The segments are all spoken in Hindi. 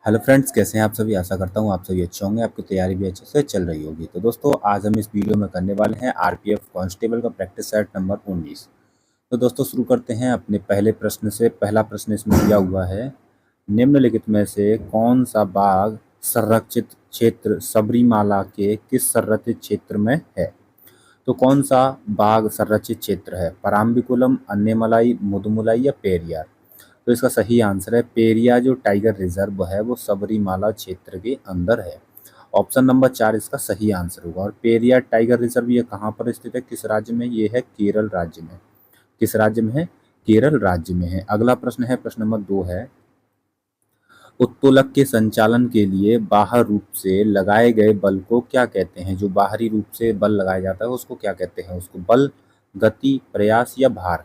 हेलो फ्रेंड्स, कैसे हैं आप सभी। आशा करता हूँ आप सभी अच्छे होंगे, आपकी तैयारी भी अच्छे से चल रही होगी। तो दोस्तों, आज हम इस वीडियो में करने वाले हैं आरपीएफ कांस्टेबल का प्रैक्टिस सेट नंबर 19। तो दोस्तों, शुरू करते हैं अपने पहले प्रश्न से। पहला प्रश्न इसमें दिया हुआ है, निम्नलिखित में से कौन सा बाघ संरक्षित क्षेत्र सबरीमाला के किस संरक्षित क्षेत्र में है। तो कौन सा बाघ संरक्षित क्षेत्र है, पराम्बिकुलम, अन्नेमलाई, मुदुमलाई या पेरियार। तो इसका सही आंसर है पेरिया। जो टाइगर रिजर्व है वो सबरीमाला क्षेत्र के अंदर है। ऑप्शन नंबर 4 इसका सही आंसर होगा। और पेरिया टाइगर रिजर्व ये कहाँ पर स्थित है, किस राज्य में, ये है केरल राज्य में। किस राज्य में है, केरल राज्य में है। अगला प्रश्न है, प्रश्न नंबर 2 है, उत्तोलक के संचालन के लिए बाहर रूप से लगाए गए बल को क्या कहते हैं। जो बाहरी रूप से बल लगाया जाता है उसको क्या कहते हैं, उसको बल, गति, प्रयास या भार।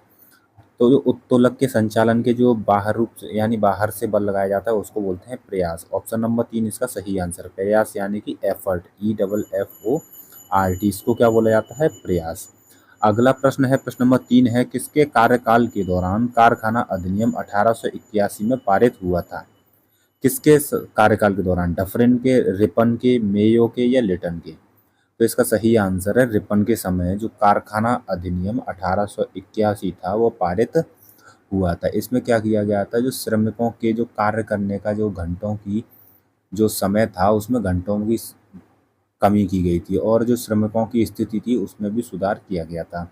तो जो उत्तोलक के संचालन के जो बाहर रूप से यानी बाहर से बल लगाया जाता है उसको बोलते हैं प्रयास। ऑप्शन नंबर 3 इसका सही आंसर। प्रयास यानी कि एफर्ट, EFFORT, इसको क्या बोला जाता है, प्रयास। अगला प्रश्न है, प्रश्न नंबर 3 है, किसके कार्यकाल के दौरान कारखाना अधिनियम 1881 में पारित हुआ था। किसके कार्यकाल के दौरान, डफरिन के, रिपन के, मेयो के या लिटन के। तो इसका सही आंसर है रिपन के समय जो कारखाना अधिनियम 1881 था वो पारित हुआ था। इसमें क्या किया गया था, जो श्रमिकों के जो कार्य करने का जो घंटों की जो समय था उसमें घंटों की कमी की गई थी और जो श्रमिकों की स्थिति थी उसमें भी सुधार किया गया था।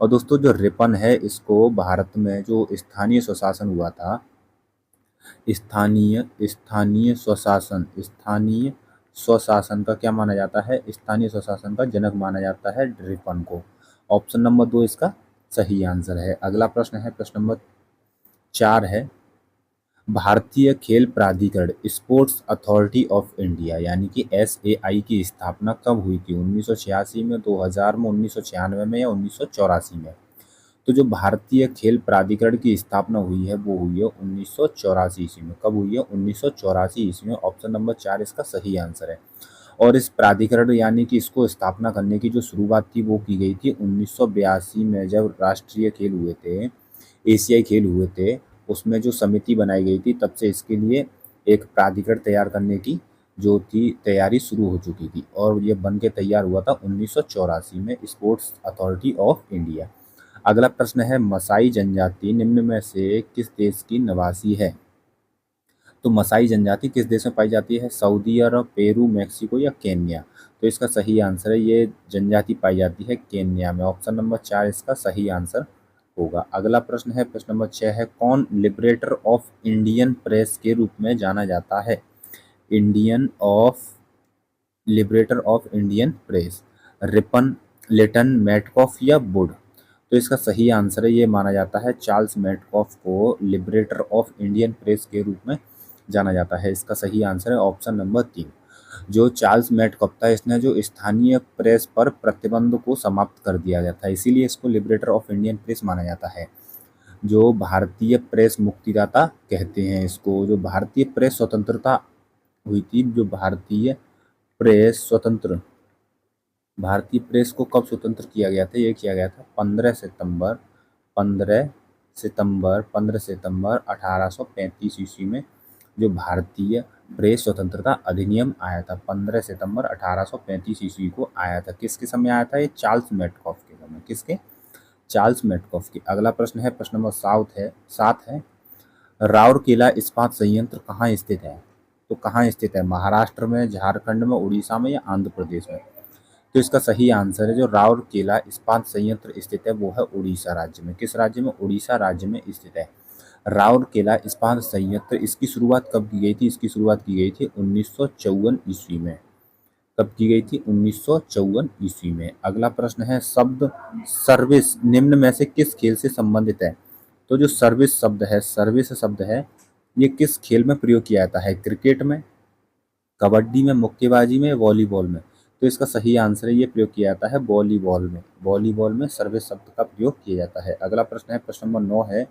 और दोस्तों, जो रिपन है इसको भारत में जो स्थानीय स्वशासन हुआ था, स्थानीय स्थानीय स्वशासन का क्या माना जाता है, स्थानीय स्वशासन का जनक माना जाता है रिपन को। ऑप्शन नंबर 2 इसका सही आंसर है। अगला प्रश्न है, प्रश्न नंबर 4 है, भारतीय खेल प्राधिकरण, स्पोर्ट्स अथॉरिटी ऑफ इंडिया यानी कि SAI की स्थापना कब हुई थी। 1986 में, 2000 में, 1996 में या 1984 में। तो जो भारतीय खेल प्राधिकरण की स्थापना हुई है वो हुई है 1984 ईस्वी में। कब हुई है, 1984 ईस्वी में। ऑप्शन नंबर 4 इसका सही आंसर है। और इस प्राधिकरण यानी कि इसको स्थापना करने की जो शुरुआत थी वो की गई थी 1982 में, जब राष्ट्रीय खेल हुए थे, एशियाई खेल हुए थे। उसमें जो समिति बनाई गई थी तब से इसके लिए एक प्राधिकरण तैयार करने की जो थी तैयारी शुरू हो चुकी थी और ये बन के तैयार हुआ था 1984 में, स्पोर्ट्स अथॉरिटी ऑफ इंडिया। अगला प्रश्न है, मसाई जनजाति निम्न में से किस देश की निवासी है। तो मसाई जनजाति किस देश में पाई जाती है, सऊदी अरब, पेरू, मैक्सिको या केन्या। तो इसका सही आंसर है, ये जनजाति पाई जाती है केन्या में। ऑप्शन नंबर 4 इसका सही आंसर होगा। अगला प्रश्न है, प्रश्न नंबर 6 है, कौन लिबरेटर ऑफ इंडियन प्रेस के रूप में जाना जाता है। Liberator of Indian press, Ripon, Lytton, Metcalfe या वुड। तो इसका सही आंसर है, ये माना जाता है चार्ल्स मैटकॉफ को लिबरेटर ऑफ इंडियन प्रेस के रूप में जाना जाता है। इसका सही आंसर है ऑप्शन नंबर 3। जो चार्ल्स मैटकॉफ था इसने जो स्थानीय प्रेस पर प्रतिबंध को समाप्त कर दिया गया था, इसीलिए इसको लिबरेटर ऑफ इंडियन प्रेस माना जाता है। जो भारतीय प्रेस मुक्तिदाता कहते हैं इसको। जो भारतीय प्रेस स्वतंत्रता हुई थी, जो भारतीय प्रेस को कब स्वतंत्र किया गया था, ये किया गया था 15 सितंबर 1835 ईस्वी में। जो भारतीय प्रेस स्वतंत्रता अधिनियम आया था 15 सितंबर 1835 ईस्वी को आया था। किसके समय आया था, ये चार्ल्स मैटकॉफ के समय। किसके, चार्ल्स मैटकॉफ के। अगला प्रश्न है, प्रश्न नंबर 7 है, राउरकेला इस्पात संयंत्र कहाँ स्थित है। तो कहाँ स्थित है, महाराष्ट्र में, झारखंड में, उड़ीसा में या आंध्र प्रदेश में। तो इसका सही आंसर है, जो राउरकेला इस्पात संयंत्र स्थित है वो है उड़ीसा राज्य में। किस राज्य में, उड़ीसा राज्य में स्थित है राउरकेला इस्पात संयंत्र। इसकी शुरुआत कब की गई थी, इसकी शुरुआत की गई थी 1954 ईस्वी में। कब की गई थी, 1954 ईस्वी में। अगला प्रश्न है, शब्द सर्विस निम्न में से किस खेल से संबंधित है। तो जो सर्विस शब्द है ये किस खेल में प्रयोग किया जाता है, क्रिकेट में, कबड्डी में, मुक्केबाजी में, वॉलीबॉल में। तो इसका सही आंसर है, ये प्रयोग किया जाता है वॉलीबॉल में। वॉलीबॉल में सर्विस शब्द का प्रयोग किया जाता है। अगला प्रश्न है, प्रश्न नंबर 9 है,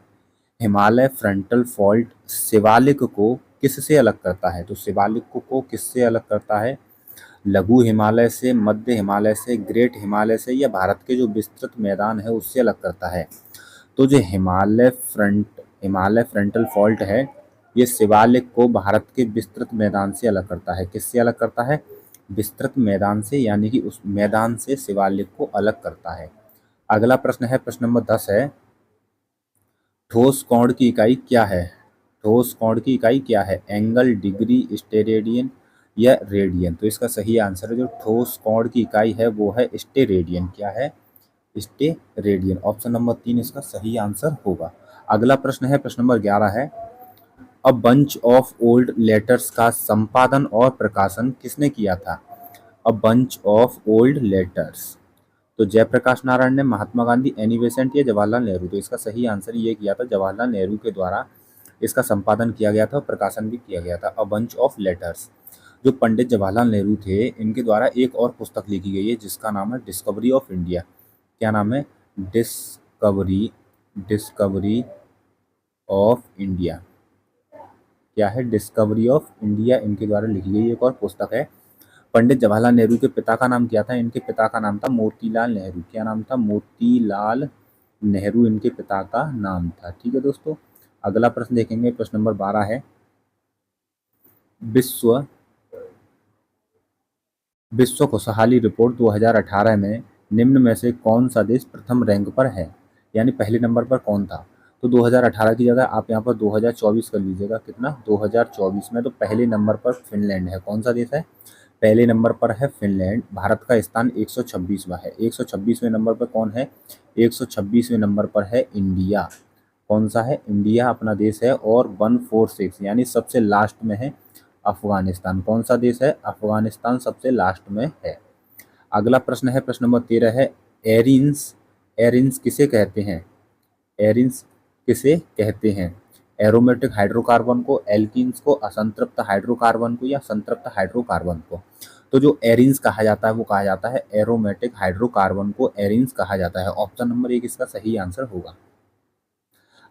हिमालय फ्रंटल फॉल्ट शिवालिक को किससे अलग करता है। तो शिवालिक को किससे अलग करता है, लघु हिमालय से, मध्य हिमालय से, ग्रेट हिमालय से या भारत के जो विस्तृत मैदान है उससे अलग करता है। तो जो हिमालय फ्रंटल फॉल्ट है ये शिवालिक को भारत के विस्तृत मैदान से अलग करता है। किससे अलग करता है? विस्तृत मैदान से, यानी कि उस मैदान से शिवालिक को अलग करता है। अगला प्रश्न है, प्रश्न नंबर 10 है, ठोस कोण की इकाई क्या है? ठोस कोण की इकाई क्या है? एंगल, डिग्री, स्टेरेडियन या रेडियन? तो इसका सही आंसर है, जो ठोस कोण की इकाई है वो है स्टेरेडियन। क्या है? स्टेरेडियन। ऑप्शन नंबर 3 इसका सही आंसर होगा। अगला प्रश्न है, प्रश्न नंबर 11 है, a bunch of old letters का संपादन और प्रकाशन किसने किया था? A bunch of old letters. तो जयप्रकाश नारायण ने, महात्मा गांधी, एनी बेसेंट या जवाहरलाल नेहरू? तो इसका सही आंसर ये किया था, जवाहरलाल नेहरू के द्वारा इसका संपादन किया गया था और प्रकाशन भी किया गया था। A bunch of letters. जो पंडित जवाहरलाल नेहरू थे, इनके द्वारा एक और पुस्तक लिखी गई है जिसका नाम है डिस्कवरी ऑफ इंडिया। क्या नाम है? Discovery discovery of India. क्या है? डिस्कवरी ऑफ इंडिया इनके द्वारा लिखी गई एक और पुस्तक है। पंडित जवाहरलाल नेहरू के पिता का नाम क्या था? इनके पिता का नाम था मोतीलाल नेहरू। क्या नाम था? मोतीलाल नेहरू इनके पिता का नाम था। ठीक है दोस्तों, अगला प्रश्न देखेंगे, प्रश्न नंबर 12 है, विश्व विश्व खुशहाली रिपोर्ट 2018 में निम्न में से कौन सा देश प्रथम रैंक पर है? यानी पहले नंबर पर कौन था? तो 2018 की जगह आप यहाँ पर 2024 कर लीजिएगा। कितना? 2024 में तो पहले नंबर पर फिनलैंड है। कौन सा देश है? पहले नंबर पर है फिनलैंड। भारत का स्थान 126वां है। 126वें नंबर पर कौन है? 126वें नंबर पर है इंडिया। कौन सा है? इंडिया अपना देश है। और 146 यानी सबसे लास्ट में है अफगानिस्तान। कौन सा देश है? अफगानिस्तान सबसे लास्ट में है। अगला प्रश्न है, प्रश्न नंबर 13 है, एरिन्स एरिन्स किसे कहते हैं? एरिन्स किसे कहते हैं? एरोमेटिक हाइड्रोकार्बन को, एल्कीन्स को, असंतृप्त हाइड्रोकार्बन को या संतृप्त हाइड्रोकार्बन को? तो जो एरिन्स कहा जाता है वो कहा जाता है एरोमेटिक हाइड्रोकार्बन को एरिन्स कहा जाता है। ऑप्शन नंबर 1 इसका सही आंसर होगा।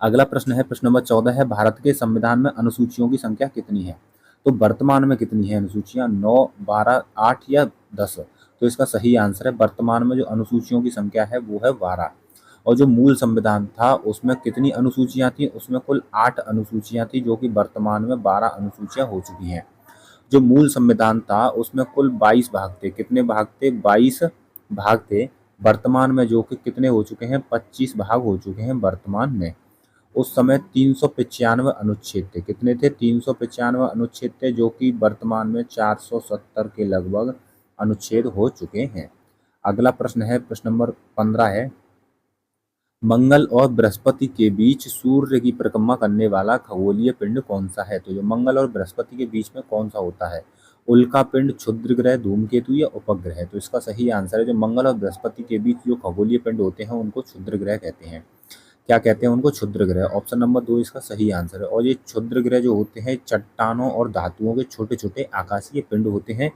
अगला प्रश्न है, प्रश्न नंबर 14 है, भारत के संविधान में अनुसूचियों की संख्या कितनी है? तो वर्तमान में कितनी है अनुसूचियां? 9, 12, 8 या 10? तो इसका सही आंसर है, वर्तमान में जो अनुसूचियों की संख्या है वो है 12। और जो मूल संविधान था उसमें कितनी अनुसूचियां थी? उसमें कुल 8 अनुसूचियां थी, जो कि वर्तमान में 12 अनुसूचियां हो चुकी हैं। जो मूल संविधान था उसमें कुल 22 भाग थे। कितने भाग थे? 22 भाग थे। वर्तमान में जो कि कितने हो चुके हैं? 25 भाग हो चुके हैं वर्तमान में। उस समय 395 अनुच्छेद थे। कितने थे? 395 अनुच्छेद थे, जो कि वर्तमान में 470 के लगभग अनुच्छेद हो चुके हैं। अगला प्रश्न है, प्रश्न नंबर 15 है, मंगल और बृहस्पति के बीच सूर्य की परिक्रमा करने वाला खगोलीय पिंड कौन सा है? तो जो मंगल और बृहस्पति के बीच में कौन सा होता है? उल्का पिंड, क्षुद्र ग्रह, धूमकेतु या उपग्रह? तो इसका सही आंसर है, जो मंगल और बृहस्पति के बीच जो खगोलीय पिंड होते हैं उनको क्षुद्र ग्रह कहते हैं। क्या कहते हैं उनको? क्षुद्र ग्रह। ऑप्शन नंबर 2 इसका सही आंसर है। और ये क्षुद्र ग्रह जो होते हैं चट्टानों और धातुओं के छोटे छोटे आकाशीय पिंड होते हैं,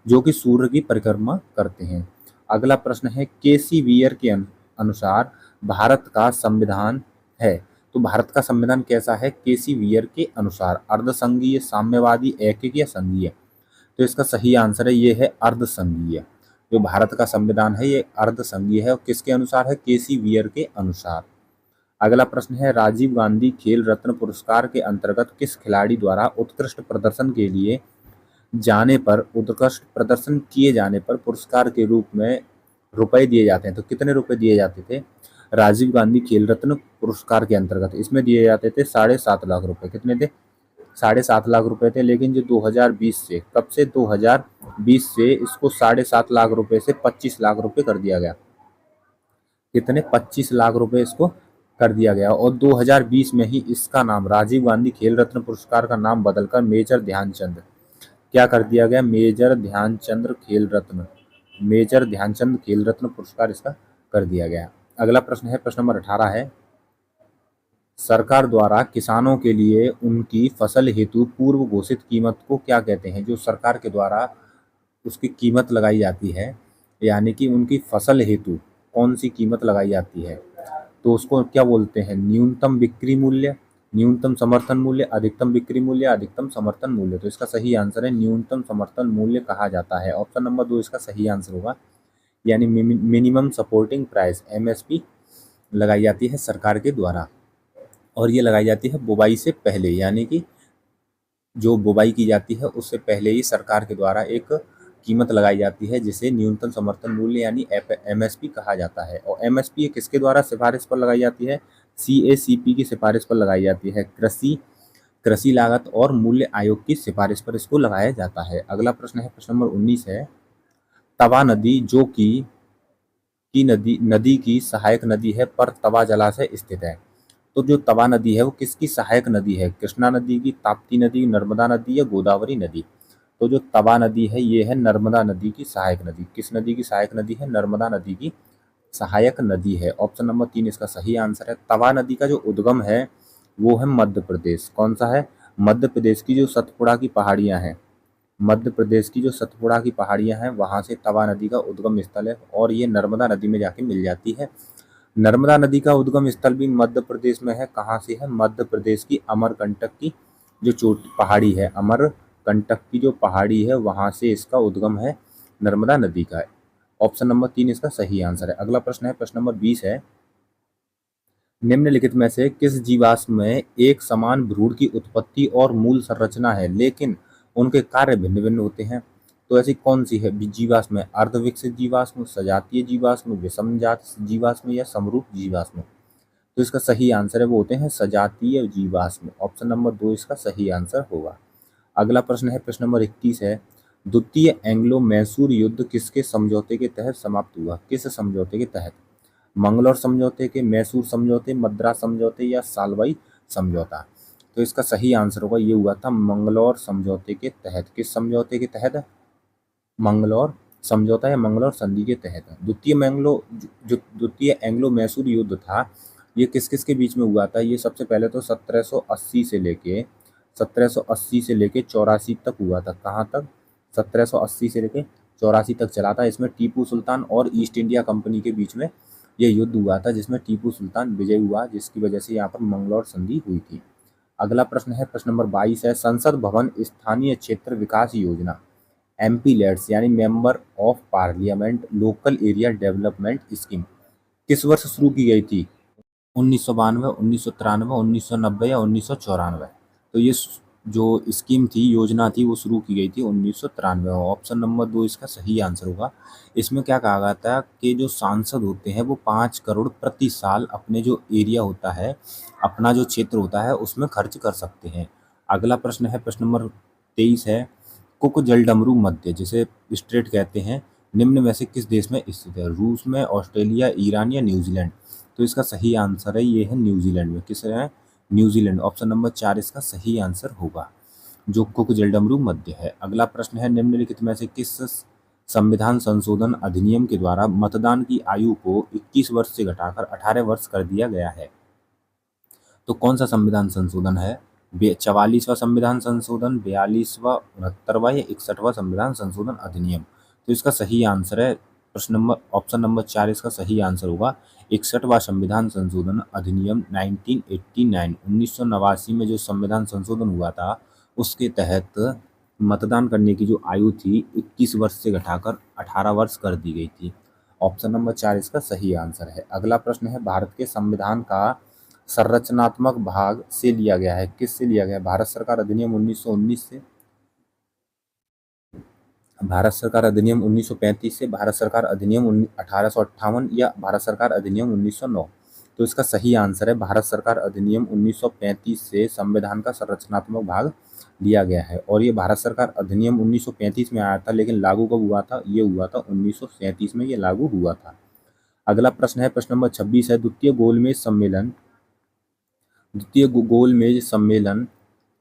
जो कि सूर्य की परिक्रमा करते हैं। अगला प्रश्न है, केसी वियर के अनुसार भारत का संविधान है। तो भारत का संविधान कैसा है केसी वियर के अनुसार? अर्धसंघीय, साम्यवादी, ऐकिक या संघीय? तो इसका सही आंसर है, ये है अर्धसंघीय। जो भारत का संविधान है ये अर्धसंघीय है। और किसके अनुसार है? केसी वियर के अनुसार। अगला प्रश्न है, राजीव गांधी खेल रत्न पुरस्कार के अंतर्गत किस खिलाड़ी द्वारा उत्कृष्ट प्रदर्शन किए जाने पर पुरस्कार के रूप में रुपए दिए जाते हैं? तो कितने रुपए दिए जाते थे राजीव गांधी खेल रत्न पुरस्कार के अंतर्गत? इसमें दिए जाते थे 7.5 लाख रुपए। कितने थे? 7.5 लाख रुपए थे। लेकिन जो 2020 से, कब से? 2020 से इसको 7.5 लाख रुपए से 25 लाख रुपए कर दिया गया। कितने? 25 लाख रुपए इसको कर दिया गया। और 2020 में ही इसका नाम, राजीव गांधी खेल रत्न पुरस्कार का नाम बदलकर मेजर ध्यानचंद क्या कर दिया गया? मेजर ध्यानचंद खेल रत्न पुरस्कार इसका कर दिया गया। अगला प्रश्न है, प्रश्न नंबर 18 है, सरकार द्वारा किसानों के लिए उनकी फसल हेतु पूर्व घोषित कीमत को क्या कहते हैं? जो सरकार के द्वारा उसकी कीमत लगाई जाती है, यानी कि उनकी फसल हेतु कौन सी कीमत लगाई जाती है, तो उसको क्या बोलते हैं? न्यूनतम बिक्री मूल्य, न्यूनतम समर्थन मूल्य, अधिकतम बिक्री मूल्य, अधिकतम समर्थन मूल्य? तो इसका सही आंसर है, न्यूनतम समर्थन मूल्य कहा जाता है। ऑप्शन नंबर 2 इसका सही आंसर होगा। यानी मिनिमम सपोर्टिंग प्राइस, एमएसपी लगाई जाती है सरकार के द्वारा। और ये लगाई जाती है बुवाई से पहले, यानी कि जो बुवाई की जाती है उससे पहले ही सरकार के द्वारा एक कीमत लगाई जाती है जिसे न्यूनतम समर्थन मूल्य यानी एमएसपी कहा जाता है। और एमएसपी किसके द्वारा सिफारिश पर लगाई जाती है? सीएसीपी की सिफारिश पर लगाई जाती है। कृषि कृषि लागत और मूल्य आयोग की सिफारिश पर इसको लगाया जाता है। अगला प्रश्न है, प्रश्न नंबर 19 है, तवा नदी जो की नदी नदी की सहायक नदी है पर तवा जलाशय स्थित है। तो जो तवा नदी है वो किसकी सहायक नदी है? कृष्णा नदी की, ताप्ती नदी, नर्मदा नदी या गोदावरी नदी? तो जो तवा नदी है ये है नर्मदा नदी की सहायक नदी। किस नदी की सहायक नदी है? नर्मदा नदी की सहायक नदी है। ऑप्शन नंबर 3 इसका सही आंसर है। तवा नदी का जो उद्गम है वो है मध्य प्रदेश। कौन सा है? मध्य प्रदेश की जो सतपुड़ा की पहाड़ियां हैं, मध्य प्रदेश की जो सतपुड़ा की पहाड़ियां हैं वहां से तवा नदी का उद्गम स्थल है और ये नर्मदा नदी में जाके मिल जाती है। नर्मदा नदी का उद्गम स्थल भी मध्य प्रदेश में है। कहाँ से है? मध्य प्रदेश की अमरकंटक की जो चोटी पहाड़ी है, अमरकंटक की जो पहाड़ी है वहां से इसका उद्गम है नर्मदा नदी का। ऑप्शन नंबर 3 इसका सही आंसर है। अगला प्रश्न है, प्रश्न नंबर 20 है, निम्नलिखित में से किस जीवाश्म में एक समान भ्रूण की उत्पत्ति और मूल संरचना है लेकिन उनके कार्य भिन्न भिन्न होते हैं? तो ऐसी कौन सी है जीवाश्म है? अर्धविकसित जीवाश्म, सजातीय जीवाश्म, विषमजात जीवाश्म या समरूप जीवाश्म? तो इसका सही आंसर है वो होते हैं सजातीय जीवाश्म। ऑप्शन नंबर 2 इसका सही आंसर होगा। अगला प्रश्न है, प्रश्न नंबर 21 है, द्वितीय एंग्लो मैसूर युद्ध किसके समझौते के तहत समाप्त हुआ? किस समझौते के तहत? मंगलौर समझौते के, मैसूर समझौते, मद्रास समझौते या सालवाई समझौता? तो इसका सही आंसर होगा ये हुआ था मंगलौर समझौते के तहत। किस समझौते के तहत? मंगलौर समझौता या मंगलौर संधि के तहत। द्वितीय एंग्लो मैसूर युद्ध था ये किस किस के बीच में हुआ था? ये सबसे पहले तो 1780 से लेके 84 तक हुआ था। कहाँ तक? 1780 से लेके 84 तक चला था। इसमें टीपू सुल्तान और ईस्ट इंडिया कंपनी के बीच में यह युद्ध हुआ था जिसमें टीपू सुल्तान विजय हुआ, जिसकी वजह से यहाँ पर मंगलौर संधि हुई थी। अगला प्रश्न है, प्रश्न नंबर 22 है, संसद भवन स्थानीय क्षेत्र विकास योजना एमपी लेट्स यानी member of parliament local area development scheme किस वर्ष शुरू की गई थी? 1992, 1993, 1990 या 1994? तो ये जो स्कीम थी, योजना थी, वो शुरू की गई थी 1993 में। ऑप्शन नंबर 2 इसका सही आंसर होगा। इसमें क्या कहा गया था कि जो सांसद होते हैं वो 5 करोड़ प्रति साल अपने जो एरिया होता है, अपना जो क्षेत्र होता है उसमें खर्च कर सकते हैं। अगला प्रश्न है, प्रश्न नंबर 23 है, कुक जलडमरू मध्य जिसे स्ट्रेट कहते हैं निम्न में से किस देश में स्थित है? रूस में, ऑस्ट्रेलिया, ईरान या न्यूजीलैंड? तो इसका सही आंसर है ये है न्यूजीलैंड में। किस है? न्यूजीलैंड। ऑप्शन नंबर 4 इसका सही आंसर होगा जो कुक जलडमरू मध्य है। अगला प्रश्न है, निम्नलिखित में से किस संविधान संशोधन अधिनियम के द्वारा मतदान की आयु को 21 वर्ष से घटाकर 18 वर्ष कर दिया गया है? तो कौन सा संविधान संशोधन है? 44वां संविधान संशोधन, 42वां, 69वां या 61वां संविधान संशोधन अधिनियम? तो इसका सही आंसर है प्रश्न नंबर ऑप्शन नंबर 4 इसका सही आंसर होगा 61वां संविधान संशोधन अधिनियम 1989। 1989 में जो संविधान संशोधन हुआ था उसके तहत मतदान करने की जो आयु थी 21 वर्ष से घटाकर 18 वर्ष कर दी गई थी। ऑप्शन नंबर 4 इसका सही आंसर है। अगला प्रश्न है, भारत के संविधान का संरचनात्मक भाग से लिया गया है? किस से लिया गया है? भारत सरकार अधिनियम 1919 से, भारत सरकार अधिनियम 1935 से, भारत सरकार अधिनियम 1858 या भारत सरकार अधिनियम 1909? तो इसका सही आंसर है भारत सरकार अधिनियम 1935 से संविधान का संरचनात्मक भाग लिया गया है। और ये भारत सरकार अधिनियम 1935 में आया था लेकिन लागू कब हुआ था? ये हुआ था 1937 में, ये लागू हुआ था। अगला प्रश्न है, प्रश्न नंबर 26 है, द्वितीय गोलमेज सम्मेलन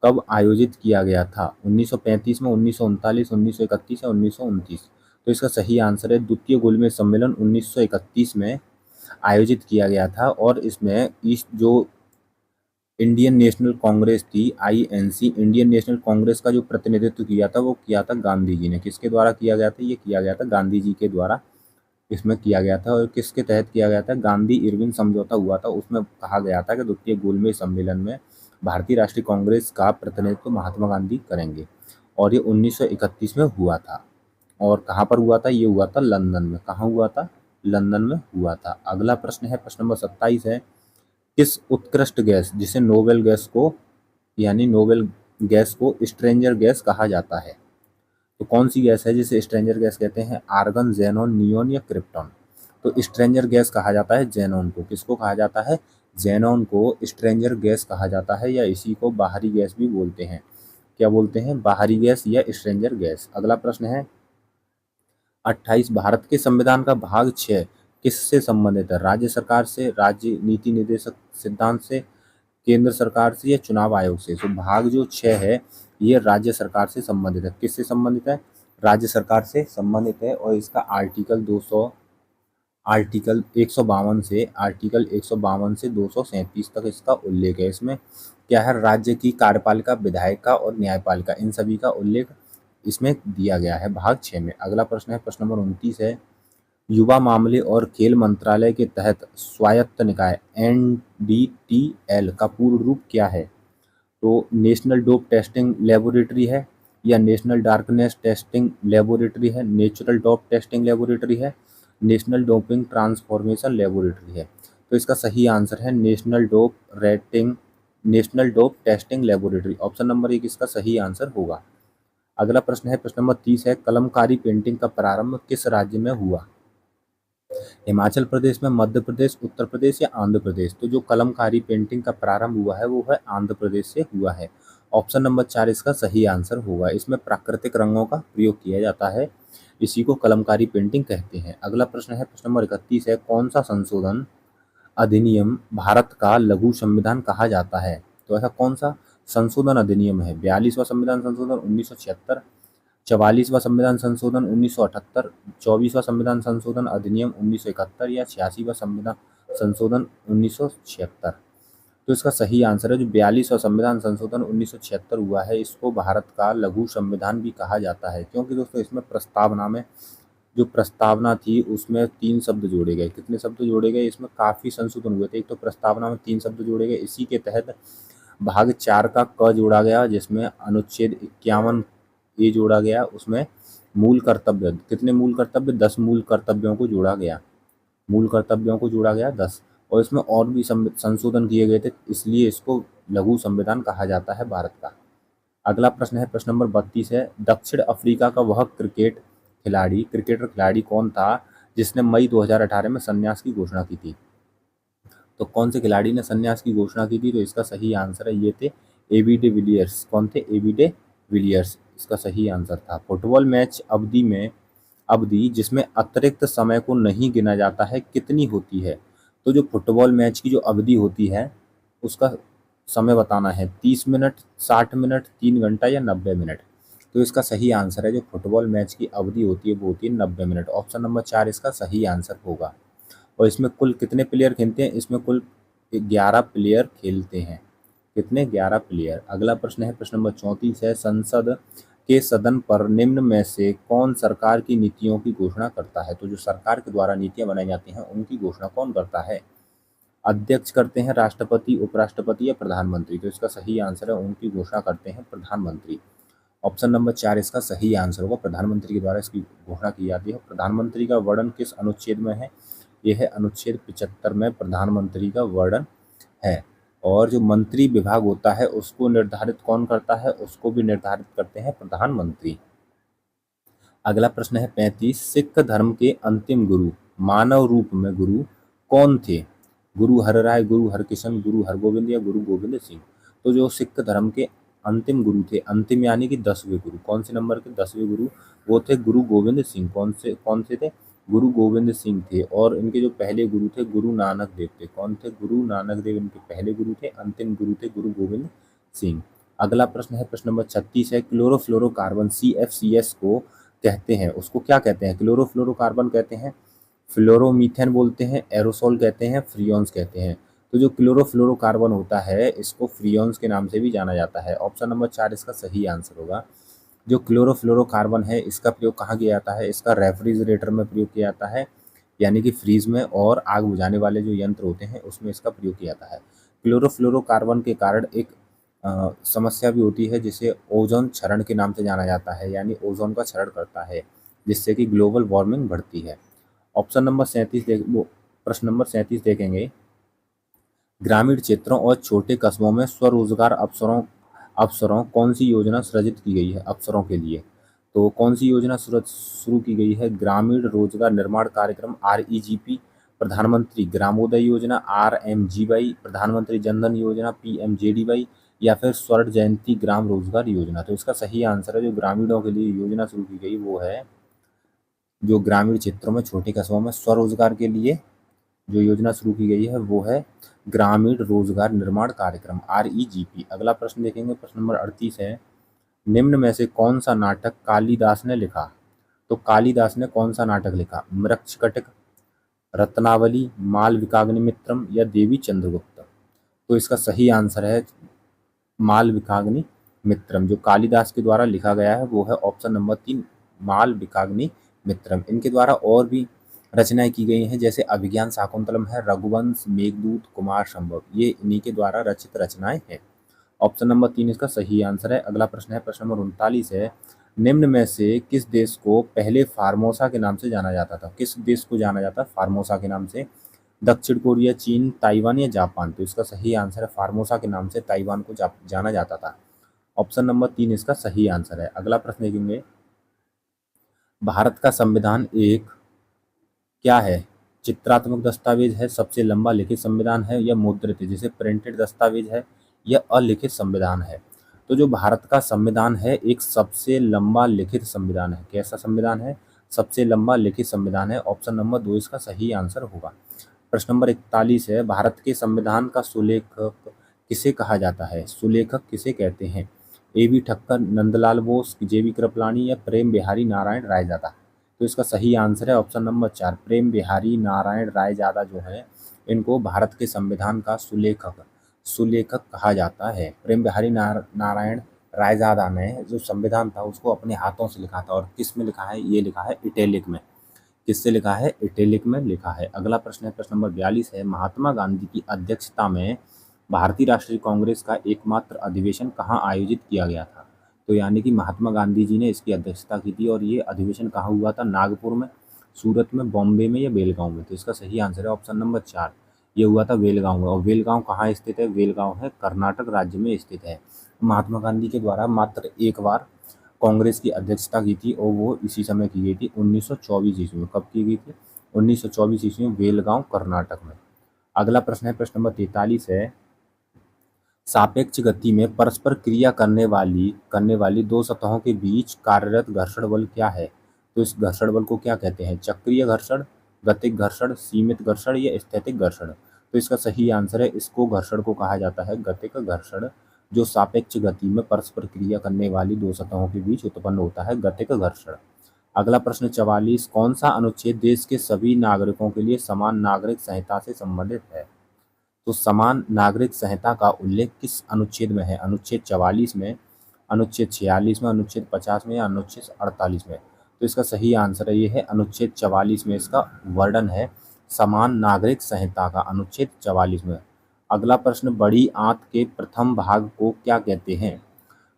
कब आयोजित किया गया था? 1935 में, 1939, 1931 या 1929? तो इसका सही आंसर है द्वितीय गोलमेज सम्मेलन 1931 में आयोजित किया गया था। और इसमें इस जो इंडियन नेशनल कांग्रेस थी, आईएनसी, इंडियन नेशनल कांग्रेस का जो प्रतिनिधित्व किया था वो किया था गांधी जी ने। किसके द्वारा किया गया था? ये किया गया था गांधी जी के द्वारा इसमें किया गया था। और किसके तहत किया गया था? गांधी इरविन समझौता हुआ था, उसमें कहा गया था कि द्वितीय गोलमेज सम्मेलन में भारतीय राष्ट्रीय कांग्रेस का प्रतिनिधित्व महात्मा गांधी करेंगे। और ये 1931 में हुआ था। और कहाँ पर हुआ था? ये हुआ था लंदन में। कहाँ हुआ था? लंदन में हुआ था। अगला प्रश्न है, प्रश्न नंबर 27 है, किस उत्कृष्ट गैस जिसे नोबेल गैस को यानी नोबेल गैस को स्ट्रेंजर गैस कहा जाता है? तो कौन सी गैस है जिसे स्ट्रेंजर गैस कहते हैं? आर्गन, जेनॉन, नियोन या क्रिप्टॉन? तो स्ट्रेंजर गैस कहा जाता है जेनॉन को। किसको कहा जाता है? जेनॉन को स्ट्रेंजर गैस कहा जाता है, या इसी को बाहरी गैस भी बोलते हैं। क्या बोलते हैं? बाहरी गैस या स्ट्रेंजर गैस। अगला प्रश्न है 28, भारत के संविधान का भाग 6 किससे संबंधित है? राज्य सरकार से, राज्य नीति निर्देशक सिद्धांत से, केंद्र सरकार से या चुनाव आयोग से? तो भाग जो 6 है ये राज्य सरकार से संबंधित है। किससे संबंधित है? राज्य सरकार से संबंधित है। और इसका आर्टिकल 152 से 237 तक इसका उल्लेख है। इसमें क्या है? राज्य की कार्यपालिका, विधायिका और न्यायपालिका, इन सभी का उल्लेख इसमें दिया गया है भाग 6 में। अगला प्रश्न है, प्रश्न नंबर 29 है, युवा मामले और खेल मंत्रालय के तहत स्वायत्त निकाय NDTL का पूर्ण रूप क्या है? तो नेशनल डोप टेस्टिंग लेबोरेटरी है, या नेशनल डार्कनेस टेस्टिंग लेबोरेटरी है, नेचुरल डोप टेस्टिंग लेबोरेटरी है, नेशनल डोपिंग ट्रांसफॉर्मेशन लेबोरेटरी है? तो इसका सही आंसर है national dope testing laboratory. Option number 1 इसका सही आंसर होगा। अगला प्रश्न है, प्रश्न नंबर 30 है, कलमकारी पेंटिंग का प्रारंभ किस राज्य में हुआ? हिमाचल प्रदेश में, मध्य प्रदेश, उत्तर प्रदेश या आंध्र प्रदेश? तो जो कलमकारी पेंटिंग का प्रारंभ हुआ है वो है आंध्र प्रदेश से हुआ है। ऑप्शन नंबर 4 इसका सही आंसर होगा। इसमें प्राकृतिक रंगों का प्रयोग किया जाता है, इसी को कलमकारी पेंटिंग कहते हैं। अगला प्रश्न है, प्रश्न नंबर 31 है, कौन सा संशोधन अधिनियम भारत का लघु संविधान कहा जाता है? तो ऐसा कौन सा संशोधन अधिनियम है? 42वां संविधान संशोधन 1976, 44वां संविधान संशोधन 1978, 24वां संविधान संशोधन अधिनियम 1971 या 86वां संविधान संशोधन 1976? तो इसका सही आंसर है जो 42वां संविधान संशोधन 1976 हुआ है, इसको भारत का लघु संविधान भी कहा जाता है। क्योंकि दोस्तों इसमें प्रस्तावना में जो प्रस्तावना थी उसमें 3 शब्द जोड़े गए। कितने शब्द जोड़े गए? इसमें काफ़ी संशोधन हुए थे। एक तो प्रस्तावना में 3 शब्द जोड़े गए, इसी के तहत भाग 4 का क जोड़ा गया, जिसमें अनुच्छेद 51 ये जोड़ा गया। उसमें मूल कर्तव्य, कितने मूल कर्तव्य? 10 मूल कर्तव्यों को जोड़ा गया। मूल कर्तव्यों को जोड़ा गया 10, और इसमें और भी संशोधन किए गए थे, इसलिए इसको लघु संविधान कहा जाता है भारत का। अगला प्रश्न है, प्रश्न नंबर 32 है, दक्षिण अफ्रीका का वह क्रिकेटर खिलाड़ी कौन था जिसने मई 2018 में संन्यास की घोषणा की थी? तो कौन से खिलाड़ी ने संन्यास की घोषणा की थी? तो इसका सही आंसर है ये थे AB डे विलियर्स। कौन थे? AB डे विलियर्स इसका सही आंसर था। फुटबॉल मैच अवधि जिसमें अतिरिक्त समय को नहीं गिना जाता है कितनी होती है? तो जो फुटबॉल मैच की जो अवधि होती है उसका समय बताना है, 30 मिनट, 60 मिनट, 3 घंटा या 90 मिनट? तो इसका सही आंसर है जो फुटबॉल मैच की अवधि होती है वो होती है 90 मिनट। ऑप्शन नंबर 4 इसका सही आंसर होगा। और इसमें कुल कितने प्लेयर खेलते हैं? इसमें कुल 11 प्लेयर खेलते हैं। कितने? 11 प्लेयर। अगला प्रश्न है, प्रश्न नंबर 34 है, संसद के सदन पर निम्न में से कौन सरकार की नीतियों की घोषणा करता है? तो जो सरकार के द्वारा नीतियां बनाई जाती हैं उनकी घोषणा कौन करता है? अध्यक्ष करते हैं, राष्ट्रपति, उपराष्ट्रपति या प्रधानमंत्री? तो इसका सही आंसर है उनकी घोषणा करते हैं प्रधानमंत्री। ऑप्शन नंबर 4 इसका सही आंसर होगा। प्रधानमंत्री के द्वारा इसकी घोषणा की जाती है। प्रधानमंत्री का वर्णन किस अनुच्छेद में है? यह है अनुच्छेद 75 में प्रधानमंत्री का वर्णन है। और जो मंत्री विभाग होता है उसको निर्धारित कौन करता है? उसको भी निर्धारित करते हैं प्रधानमंत्री। अगला प्रश्न है 35, सिख धर्म के अंतिम गुरु, मानव रूप में गुरु कौन थे? गुरु हरराय, गुरु हरकिशन, गुरु हरगोविंद या गुरु गोविंद सिंह? तो जो सिख धर्म के अंतिम गुरु थे, अंतिम यानी कि 10वें गुरु, कौन से नंबर के 10वें गुरु? वो थे गुरु गोविंद सिंह। कौन से थे? गुरु गोविंद सिंह थे। और इनके जो पहले गुरु थे गुरु नानक देव थे। कौन थे? गुरु नानक देव इनके पहले गुरु थे। अंतिम गुरु थे गुरु गोविंद सिंह। अगला प्रश्न है, प्रश्न नंबर 36 है, क्लोरोफ्लोरोकार्बन CFCS को कहते हैं, उसको क्या कहते हैं? क्लोरोफ्लोरोकार्बन कहते हैं, फ्लोरोमीथेन बोलते हैं, एरोसोल कहते हैं, फ्रियोन्स कहते हैं? तो जो क्लोरोफ्लोरोकार्बन होता है इसको फ्रियोन्स के नाम से भी जाना जाता है। ऑप्शन नंबर 4 इसका सही आंसर होगा। जो क्लोरोफ्लोरोकार्बन है इसका प्रयोग कहाँ किया जाता है? इसका रेफ्रिजरेटर में प्रयोग किया जाता है, यानी कि फ्रीज में, और आग बुझाने वाले जो यंत्र होते हैं उसमें इसका प्रयोग किया जाता है। क्लोरोफ्लोरोकार्बन के कारण एक समस्या भी होती है जिसे ओजोन क्षरण के नाम से जाना जाता है, यानी ओजोन का क्षरण करता है जिससे कि ग्लोबल वार्मिंग बढ़ती है। ऑप्शन नंबर 37 प्रश्न नंबर 37 देखेंगे, ग्रामीण क्षेत्रों और छोटे कस्बों में स्वरोजगार अवसरों अफसरों कौन सी योजना सृजित की गई है अफसरों के लिए? तो कौन सी योजना शुरू की गई है? ग्रामीण रोजगार निर्माण कार्यक्रम REGP, प्रधानमंत्री ग्रामोदय योजना RMGY, प्रधानमंत्री जनधन योजना PMJDY, या फिर स्वर्ण जयंती ग्राम रोजगार योजना। तो इसका सही आंसर है जो ग्रामीणों के लिए योजना शुरू की गई वो है, जो ग्रामीण क्षेत्रों में छोटे कस्बों में स्वरोजगार के लिए जो योजना शुरू की गई है वो है ग्रामीण रोजगार निर्माण कार्यक्रम REGP। अगला प्रश्न देखेंगे, प्रश्न नंबर 38 है, निम्न में से कौन सा नाटक कालिदास ने लिखा? तो कालिदास ने कौन सा नाटक लिखा? मृच्छकटिक, रत्नावली, मालविकाग्निमित्रम, या देवी चंद्रगुप्त? तो इसका सही आंसर है मालविकाग्निमित्रम। जो कालिदास के द्वारा लिखा गया है वो है ऑप्शन नंबर 3, मालविकाग्निमित्रम। इनके द्वारा और भी रचनाएं की गई हैं, जैसे अभिज्ञान शाकुंतलम है, रघुवंश, मेघदूत, कुमार संभव, ये इन्हीं के द्वारा रचित रचनाएं हैं। ऑप्शन नंबर 3 इसका सही आंसर है। अगला प्रश्न है, प्रश्न नंबर 39 है, निम्न में से किस देश को पहले फार्मोसा के नाम से जाना जाता था? किस देश को जाना जाता है फार्मोसा के नाम से? दक्षिण कोरिया, चीन, ताइवान, या जापान? तो इसका सही आंसर है फार्मोसा के नाम से ताइवान को जाना जाता था। ऑप्शन नंबर 3 इसका सही आंसर है। अगला प्रश्न देखेंगे, भारत का संविधान एक क्या है? चित्रात्मक दस्तावेज है, सबसे लंबा लिखित संविधान है, या मुद्रित है जिसे प्रिंटेड दस्तावेज है, या अलिखित संविधान है? तो जो भारत का संविधान है एक सबसे लंबा लिखित संविधान है। कैसा संविधान है? सबसे लंबा लिखित संविधान है। ऑप्शन नंबर 2 इसका सही आंसर होगा। प्रश्न नंबर 41 है, भारत के संविधान का सुलेखक किसे कहा जाता है? सुलेखक किसे कहते हैं? AB ठक्कर, नंदलाल बोस, JB कृपलानी, या प्रेम बिहारी नारायण रायजादा? तो इसका सही आंसर है ऑप्शन नंबर 4, प्रेम बिहारी नारायण रायजादा जो है इनको भारत के संविधान का सुलेखक कहा जाता है। प्रेम बिहारी नारायण रायजादा ने जो संविधान था उसको अपने हाथों से लिखा था, और किस में लिखा है? ये लिखा है इटैलिक में। किससे लिखा है? इटैलिक में लिखा है। अगला प्रश्न है, प्रश्न नंबर 42 है, महात्मा गांधी की अध्यक्षता में भारतीय राष्ट्रीय कांग्रेस का एकमात्र अधिवेशन कहाँ आयोजित किया गया था? तो यानी कि महात्मा गांधी जी ने इसकी अध्यक्षता की थी, और ये अधिवेशन कहाँ हुआ था? नागपुर में, सूरत में, बॉम्बे में, या बेलगांव में? तो इसका सही आंसर है ऑप्शन नंबर 4, ये हुआ था बेलगांव में। और बेलगांव कहाँ स्थित है? बेलगांव है कर्नाटक राज्य में स्थित है। महात्मा गांधी के द्वारा मात्र एक बार कांग्रेस की अध्यक्षता की थी, और वो इसी समय की गई थी 1924 ईस्वी में। कब की गई थी? 1924 ईस्वी में, बेलगांव कर्नाटक में। अगला प्रश्न है, प्रश्न नंबर 43 है, सापेक्ष गति में परस्पर क्रिया करने वाली दो सतहों के बीच कार्यरत घर्षण बल क्या है? तो इस घर्षण बल को क्या कहते हैं? चक्रीय घर्षण, गतिक घर्षण, सीमित घर्षण, या स्थैतिक घर्षण? तो इसका सही आंसर है, इसको घर्षण को कहा जाता है गतिक घर्षण, जो सापेक्ष गति में परस्पर क्रिया करने वाली दो सतहों के बीच उत्पन्न होता है, गतिक घर्षण। अगला प्रश्न 44, कौन सा अनुच्छेद देश के सभी नागरिकों के लिए समान नागरिक संहिता से संबंधित है? तो समान नागरिक संहिता का उल्लेख किस अनुच्छेद में है? अनुच्छेद 44 में, अनुच्छेद 46 में, अनुच्छेद 50 में, या अनुच्छेद 48 में? तो इसका सही आंसर है ये है अनुच्छेद 44 में, इसका वर्णन है समान नागरिक संहिता का, अनुच्छेद 44 में। अगला प्रश्न, बड़ी आंत के प्रथम भाग को क्या कहते हैं?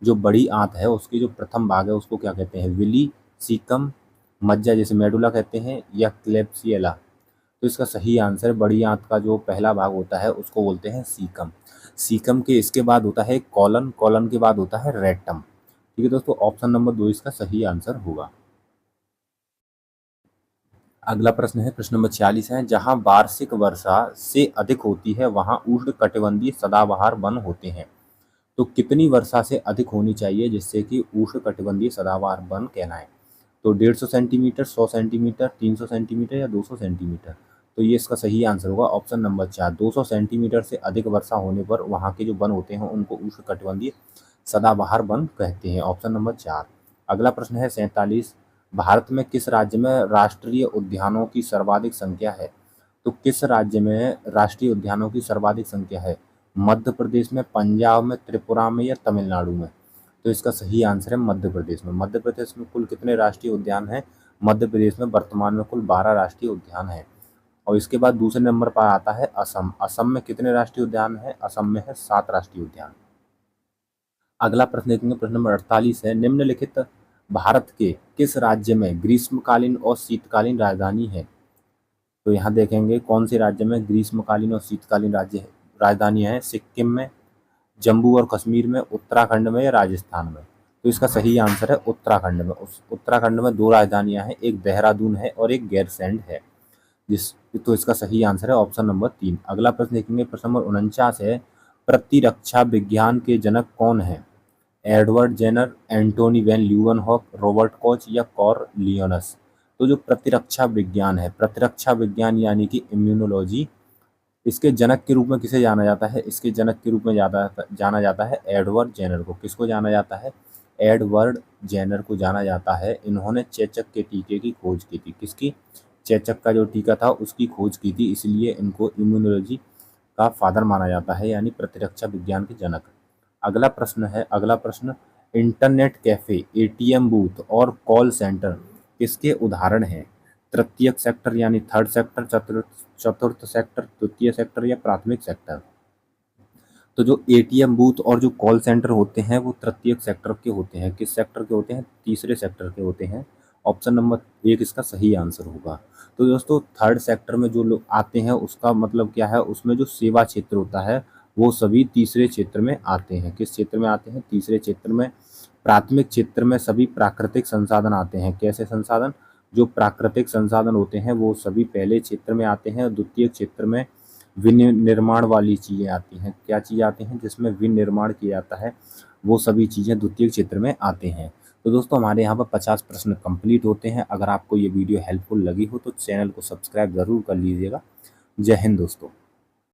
जो बड़ी आंत है उसकी जो प्रथम भाग है उसको क्या कहते हैं? विली, सीकम, मज्जा जैसे मेडुला कहते हैं, या क्लेप्सियला? तो इसका सही आंसर, बड़ी आंत का जो पहला भाग होता है उसको बोलते हैं सीकम। सीकम के इसके बाद होता है कॉलन, कॉलन के बाद होता है रेक्टम। ठीक है दोस्तों, ऑप्शन नंबर 2 इसका सही आंसर होगा। अगला प्रश्न है, प्रश्न नंबर 46 है, जहां वार्षिक वर्षा से अधिक होती है वहां उष्णकटिबंधीय सदाबहार वन होते हैं। तो कितनी वर्षा से अधिक होनी चाहिए जिससे कि उष्णकटिबंधीय सदाबहार वन कहलाएं? तो 150 सेंटीमीटर, 100 सेंटीमीटर, 300 सेंटीमीटर, या 200 सेंटीमीटर? तो ये इसका सही आंसर होगा ऑप्शन नंबर 4, 200 सेंटीमीटर से अधिक वर्षा होने पर वहाँ के जो वन होते हैं उनको उष्णकटिबंधीय सदाबहार वन कहते हैं। Option number 4। अगला प्रश्न है 47, भारत में किस राज्य में राष्ट्रीय उद्यानों की सर्वाधिक संख्या है? तो किस राज्य में राष्ट्रीय उद्यानों की सर्वाधिक संख्या है? मध्य प्रदेश में, पंजाब में, त्रिपुरा में, या तमिलनाडु में? तो इसका सही आंसर है मध्य प्रदेश में। मध्य प्रदेश में कुल कितने राष्ट्रीय उद्यान हैं? मध्य प्रदेश में वर्तमान में कुल 12 राष्ट्रीय उद्यान हैं। और इसके बाद दूसरे नंबर पर आता है असम। असम में कितने राष्ट्रीय उद्यान हैं? असम में है 7 राष्ट्रीय उद्यान। अगला प्रश्न देखेंगे, प्रश्न नंबर 48 है, निम्नलिखित भारत के किस राज्य में ग्रीष्मकालीन और शीतकालीन राजधानी है? तो यहाँ देखेंगे कौन से राज्य में ग्रीष्मकालीन और शीतकालीन राजधानी है। सिक्किम में, जम्मू और कश्मीर में, उत्तराखंड में या राजस्थान में? तो इसका सही आंसर है उत्तराखंड में। उत्तराखंड में 2 राजधानियां हैं, एक देहरादून है और एक गैरसैंण है। जिस तो इसका सही आंसर है ऑप्शन नंबर 3। अगला प्रश्न देखेंगे, प्रश्न नंबर 49 है, प्रतिरक्षा विज्ञान के जनक कौन है? Edward Jenner, Antonie van Leeuwenhoek, Robert Koch या कॉर्लियोनस? तो जो प्रतिरक्षा विज्ञान है, प्रतिरक्षा विज्ञान यानी कि इम्यूनोलॉजी, इसके जनक के रूप में किसे जाना जाता है? इसके जनक के रूप में जाना जाता है एडवर्ड जेनर को। किसको जाना जाता है? एडवर्ड जेनर को जाना जाता है। इन्होंने चेचक के टीके की खोज की थी। किसकी? चेचक का जो टीका था उसकी खोज की थी, इसलिए इनको इम्यूनोलॉजी का फादर माना जाता है, यानी प्रतिरक्षा विज्ञान के जनक। अगला प्रश्न, इंटरनेट कैफे, एटीएम बूथ और कॉल सेंटर किसके उदाहरण हैं? तृतीयक सेक्टर यानी थर्ड सेक्टर, चतुर्थ सेक्टर, द्वितीय सेक्टर या प्राथमिक सेक्टर? तो जो एटीएम बूथ और जो कॉल सेंटर होते हैं वो तृतीयक सेक्टर के होते हैं। किस सेक्टर के होते हैं? तीसरे सेक्टर के होते हैं। ऑप्शन नंबर 1 इसका सही आंसर होगा। तो दोस्तों थर्ड सेक्टर में जो लोग आते हैं उसका मतलब क्या है? उसमें जो सेवा क्षेत्र होता है वो सभी तीसरे क्षेत्र में आते हैं। किस क्षेत्र में आते हैं? तीसरे क्षेत्र में। प्राथमिक क्षेत्र में सभी प्राकृतिक संसाधन आते हैं। कैसे संसाधन? जो प्राकृतिक संसाधन होते हैं वो सभी पहले क्षेत्र में आते हैं। द्वितीय क्षेत्र में विनिर्माण वाली चीज़ें आती हैं। क्या चीज़ें आती हैं? जिसमें विनिर्माण किया जाता है, वो सभी चीज़ें द्वितीय क्षेत्र में आते हैं। तो दोस्तों हमारे यहाँ पर 50 प्रश्न कंप्लीट होते हैं। अगर आपको ये वीडियो हेल्पफुल लगी हो तो चैनल को सब्सक्राइब ज़रूर कर लीजिएगा। जय हिंद दोस्तों।